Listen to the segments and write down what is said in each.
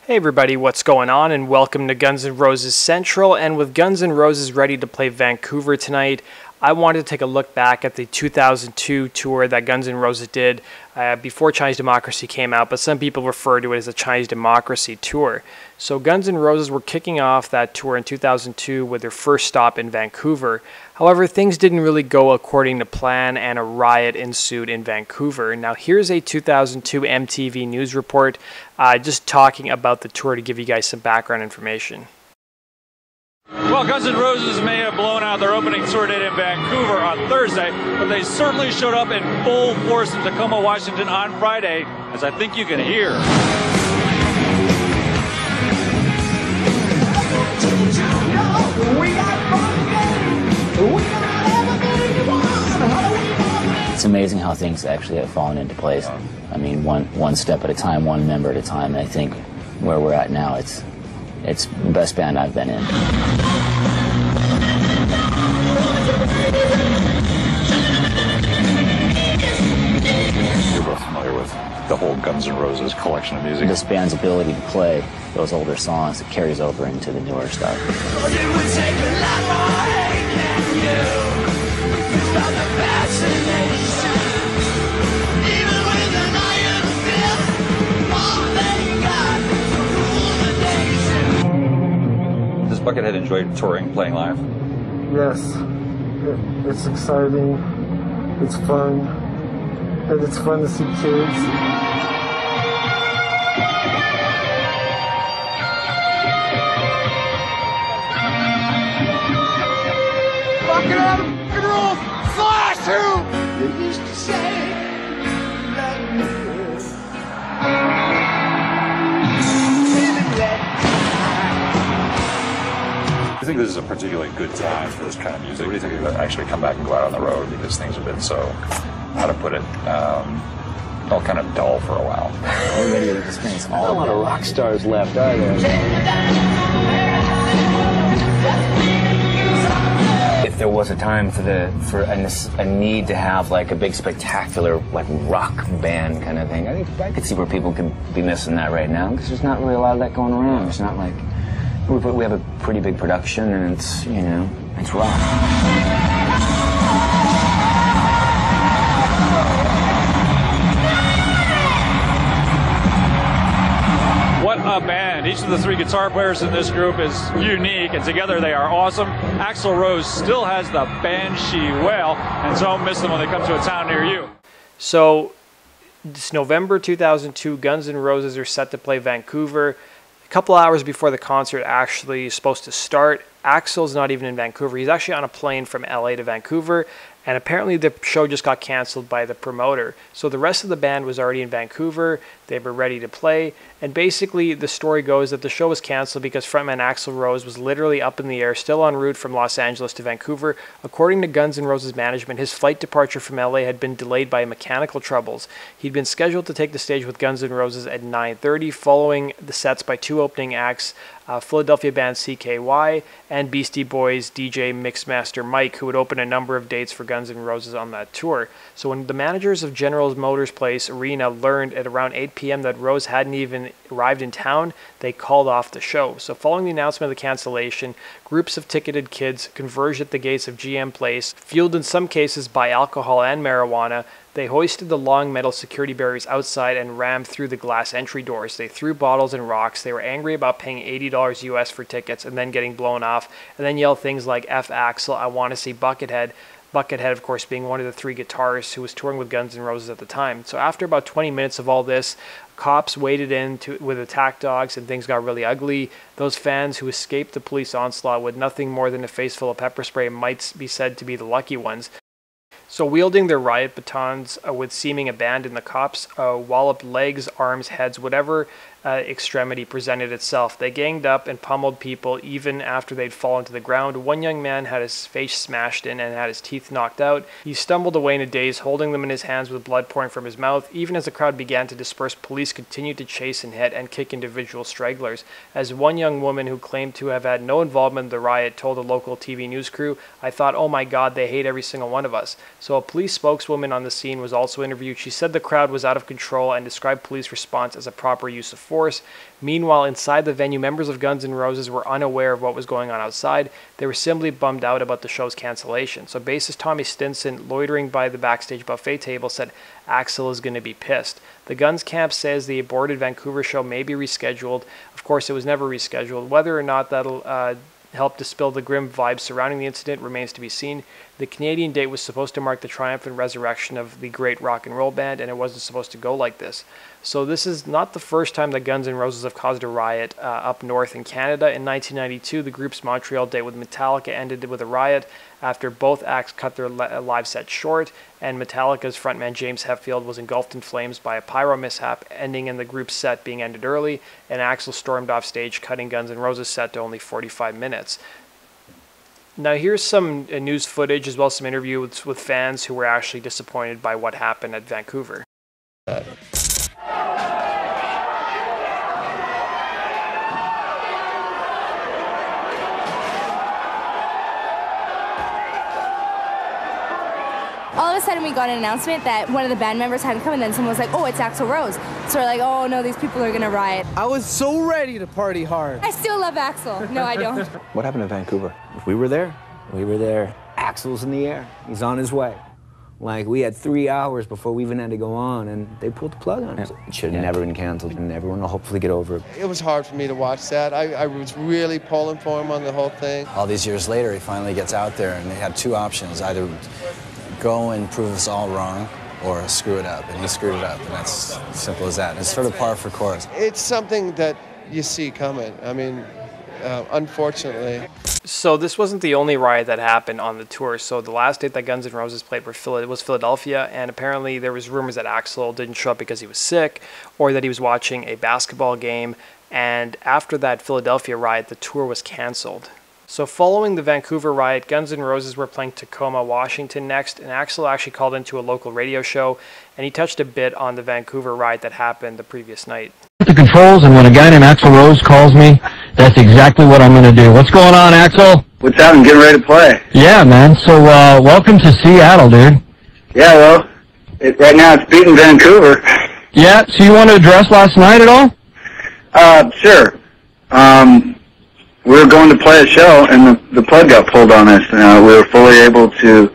Hey everybody, what's going on, and welcome to Guns N' Roses Central. And with Guns N' Roses ready to play Vancouver tonight, I wanted to take a look back at the 2002 tour that Guns N' Roses did before Chinese Democracy came out, but some people refer to it as the Chinese Democracy Tour. So Guns N' Roses were kicking off that tour in 2002 with their first stop in Vancouver. However, things didn't really go according to plan, and a riot ensued in Vancouver. Now here's a 2002 MTV News report just talking about the tour to give you guys some background information. Well, Guns N' Roses may have blown out their opening tour date in Vancouver on Thursday, but they certainly showed up in full force in Tacoma, Washington on Friday, as I think you can hear. It's amazing how things actually have fallen into place. I mean, one step at a time, one member at a time, and I think where we're at now, it's the best band I've been in. You're both familiar with the whole Guns N' Roses collection of music. This band's ability to play those older songs, it carries over into the newer stuff. Does Buckethead enjoy touring, playing live? Yes. It's exciting, it's fun, and it's fun to see kids. Buckethead and rules slash who? You used to say I think this is a particularly good time for this kind of music. What do you think of actually come back and go out on the road, because things have been so, how to put it, all kind of dull for a while? We're ready to experience all of it. A lot of rock stars left, are there? If there was a time for a need to have like a big spectacular like rock band kind of thing, I think I could see where people could be missing that right now, because there's not really a lot of that going around. It's not like we have a pretty big production, and it's, you know, it's rock. What a band. Each of the three guitar players in this group is unique, and together they are awesome. Axl Rose still has the banshee wail, and so miss them when they come to a town near you. So it's November 2002, Guns N' Roses are set to play Vancouver. A couple hours before the concert actually is supposed to start, Axl's not even in Vancouver. He's actually on a plane from LA to Vancouver, and apparently the show just got canceled by the promoter. So the rest of the band was already in Vancouver. They were ready to play, and basically the story goes that the show was canceled because frontman Axl Rose was literally up in the air, still en route from Los Angeles to Vancouver. According to Guns N' Roses management, his flight departure from LA had been delayed by mechanical troubles. He'd been scheduled to take the stage with Guns N' Roses at 9:30, following the sets by two opening acts, Philadelphia band CKY and Beastie Boys DJ Mixmaster Mike, who would open a number of dates for Guns N' Roses on that tour. So when the managers of General Motors Place Arena learned at around 8 p.m. that Rose hadn't even arrived in town, they called off the show. So following the announcement of the cancellation, groups of ticketed kids converged at the gates of GM Place, fueled in some cases by alcohol and marijuana. They hoisted the long metal security barriers outside and rammed through the glass entry doors. They threw bottles and rocks. They were angry about paying $80 US for tickets and then getting blown off, and then yelled things like "F Axl, I want to see Buckethead." Buckethead, of course, being one of the three guitarists who was touring with Guns N' Roses at the time. So after about 20 minutes of all this, cops waded in with attack dogs, and things got really ugly. Those fans who escaped the police onslaught with nothing more than a face full of pepper spray might be said to be the lucky ones. So wielding their riot batons with seeming abandon, the cops walloped legs, arms, heads, whatever extremity presented itself. They ganged up and pummeled people even after they'd fallen to the ground. One young man had his face smashed in and had his teeth knocked out. He stumbled away in a daze, holding them in his hands with blood pouring from his mouth. Even as the crowd began to disperse, police continued to chase and hit and kick individual stragglers. As one young woman who claimed to have had no involvement in the riot told a local TV news crew, "I thought, oh my God, they hate every single one of us." So a police spokeswoman on the scene was also interviewed. She said the crowd was out of control and described police response as a proper use of force. Meanwhile, inside the venue, members of Guns N' Roses were unaware of what was going on outside. They were simply bummed out about the show's cancellation. So bassist Tommy Stinson, loitering by the backstage buffet table, said Axl is going to be pissed. The Guns camp says the aborted Vancouver show may be rescheduled. Of course, it was never rescheduled. Whether or not that'll help dispel the grim vibes surrounding the incident remains to be seen. The Canadian date was supposed to mark the triumphant resurrection of the great rock and roll band, and it wasn't supposed to go like this. So this is not the first time that Guns N' Roses have caused a riot up north in Canada. In 1992, the group's Montreal date with Metallica ended with a riot after both acts cut their live set short, and Metallica's frontman James Hetfield was engulfed in flames by a pyro mishap, ending in the group's set being ended early, and Axl stormed off stage, cutting Guns N' Roses' set to only 45 minutes. Now here's some news footage as well as some interviews with fans who were actually disappointed by what happened at Vancouver. All of a sudden we got an announcement that one of the band members hadn't come, and then someone was like, oh, it's Axl Rose. So we're like, oh no, these people are gonna riot. I was so ready to party hard. I still love Axl. No, I don't. What happened in Vancouver? If we were there, we were there. Axl's in the air. He's on his way. Like, we had 3 hours before we even had to go on, and they pulled the plug on it. It should have never been canceled, and everyone will hopefully get over it. It was hard for me to watch that. I was really pulling for him on the whole thing. All these years later, he finally gets out there, and they had two options: either go and prove us all wrong, or screw it up. And he screwed it up, and that's as simple as that. And it's sort of par for course. It's something that you see coming. I mean, unfortunately. So this wasn't the only riot that happened on the tour. So the last date that Guns N' Roses played was Philadelphia, and apparently there was rumors that Axl didn't show up because he was sick or that he was watching a basketball game. And after that Philadelphia riot, the tour was canceled. So following the Vancouver riot, Guns N' Roses were playing Tacoma, Washington next, and Axl actually called into a local radio show, and he touched a bit on the Vancouver riot that happened the previous night. The controls, and when a guy named Axl Rose calls me, that's exactly what I'm going to do. What's going on, Axl? What's happening? Getting ready to play. Yeah, man. So welcome to Seattle, dude. Yeah, well, right now it's beating Vancouver. Yeah, so you want to address last night at all? Sure. We were going to play a show, and the plug got pulled on us. We were fully able to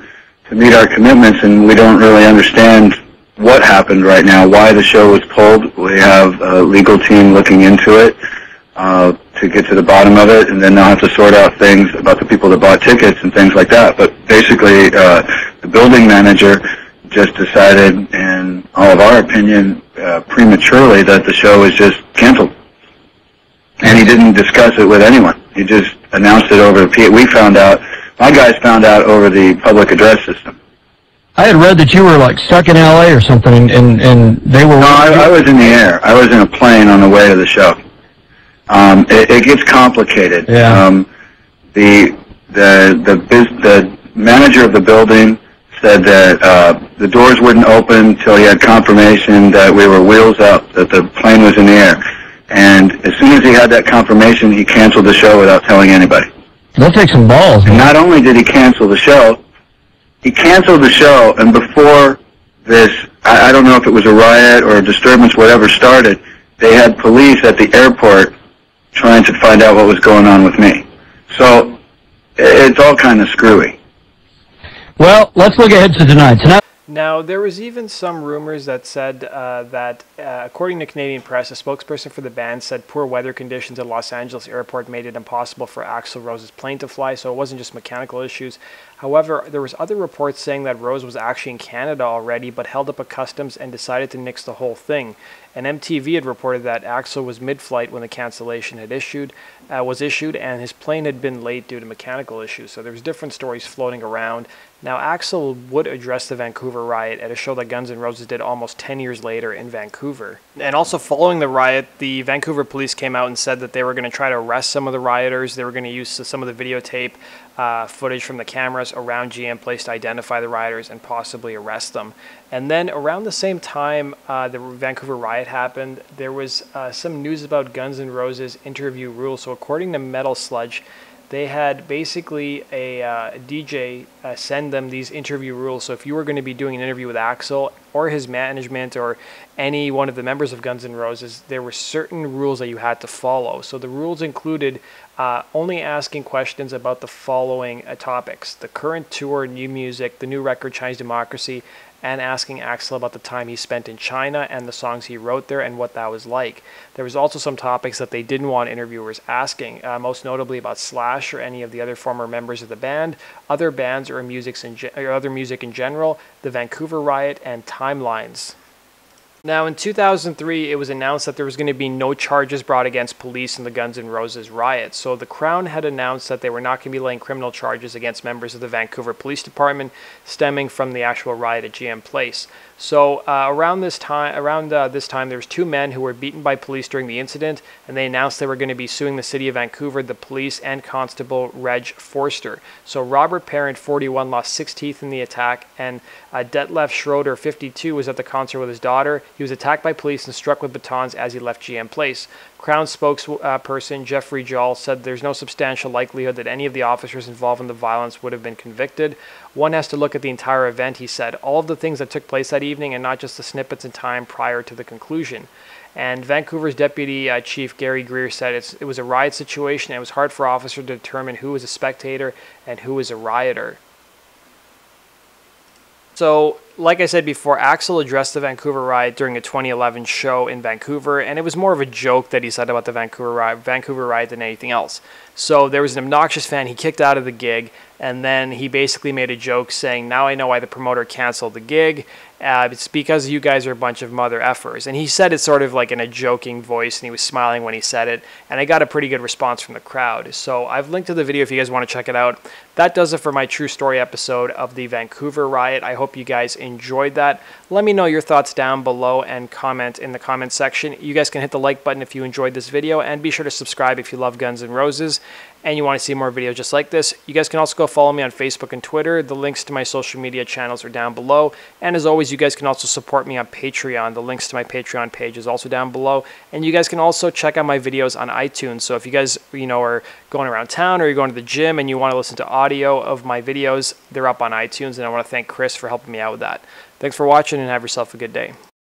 meet our commitments, and we don't really understand what happened right now, why the show was pulled. We have a legal team looking into it to get to the bottom of it, and then they'll have to sort out things about the people that bought tickets and things like that. But basically, the building manager just decided, in all of our opinion, prematurely, that the show was just canceled. And he didn't discuss it with anyone. He just announced it over the we found out, my guys found out over the public address system. I had read that you were like stuck in LA or something, and they were... No, I was in the air. I was in a plane on the way to the show. It gets complicated. Yeah. The manager of the building said that the doors wouldn't open until he had confirmation that we were wheels up, that the plane was in the air. And as soon as he had that confirmation, he canceled the show without telling anybody. That takes some balls, man. And not only did he cancel the show, and before this, I don't know if it was a riot or a disturbance, whatever started, they had police at the airport trying to find out what was going on with me. So it's all kind of screwy. Well, let's look ahead to tonight. Now, there was even some rumors that said that, according to Canadian press, a spokesperson for the band said poor weather conditions at Los Angeles airport made it impossible for Axl Rose's plane to fly, so it wasn't just mechanical issues. However, there was other reports saying that Rose was actually in Canada already, but held up at customs and decided to nix the whole thing. And MTV had reported that Axl was mid-flight when the cancellation was issued, and his plane had been late due to mechanical issues. So there was different stories floating around. Now, Axl would address the Vancouver riot at a show that Guns N' Roses did almost 10 years later in Vancouver. And also following the riot, the Vancouver police came out and said that they were going to try to arrest some of the rioters. They were going to use some of the videotape footage from the cameras around GM Place to identify the rioters and possibly arrest them. And then around the same time the Vancouver riot happened, there was some news about Guns N' Roses interview rules. So according to Metal Sludge, they had basically a DJ send them these interview rules. So if you were going to be doing an interview with Axl or his management or any one of the members of Guns N' Roses, there were certain rules that you had to follow. So the rules included only asking questions about the following topics: the current tour, new music, the new record Chinese Democracy, and asking Axl about the time he spent in China and the songs he wrote there and what that was like. There was also some topics that they didn't want interviewers asking, most notably about Slash or any of the other former members of the band, other bands or other music in general, the Vancouver Riot, and timelines. Now, in 2003, it was announced that there was going to be no charges brought against police in the Guns N' Roses riot. So the Crown had announced that they were not going to be laying criminal charges against members of the Vancouver Police Department stemming from the actual riot at GM Place. So around this time, there was two men who were beaten by police during the incident, and they announced they were going to be suing the city of Vancouver, the police, and Constable Reg Forster. So Robert Parent, 41, lost 6 teeth in the attack, and Detlef Schroeder, 52, was at the concert with his daughter. He was attacked by police and struck with batons as he left GM Place. Crown spokesperson Jeffrey Jall said there's no substantial likelihood that any of the officers involved in the violence would have been convicted. One has to look at the entire event, he said, all of the things that took place that evening and not just the snippets in time prior to the conclusion. And Vancouver's Deputy Chief Gary Greer said it was a riot situation and it was hard for officers to determine who was a spectator and who was a rioter. So, like I said before, Axl addressed the Vancouver Riot during a 2011 show in Vancouver, and it was more of a joke that he said about the Vancouver Riot than anything else. So there was an obnoxious fan he kicked out of the gig, and then he basically made a joke saying, "Now I know why the promoter canceled the gig. It's because you guys are a bunch of mother effers." And he said it sort of like in a joking voice, and he was smiling when he said it, and I got a pretty good response from the crowd. So I've linked to the video if you guys want to check it out. That does it for my true story episode of the Vancouver Riot. I hope you guys enjoyed that. Let me know your thoughts down below and comment in the comment section. You guys can hit the like button if you enjoyed this video, and be sure to subscribe if you love Guns N' Roses and you want to see more videos just like this. You guys can also go follow me on Facebook and Twitter. The links to my social media channels are down below. And as always, you guys can also support me on Patreon. The links to my Patreon page is also down below. And you guys can also check out my videos on iTunes. So if you guys, are going around town or you're going to the gym and you want to listen to audio of my videos, they're up on iTunes. And I want to thank Chris for helping me out with that. Thanks for watching and have yourself a good day.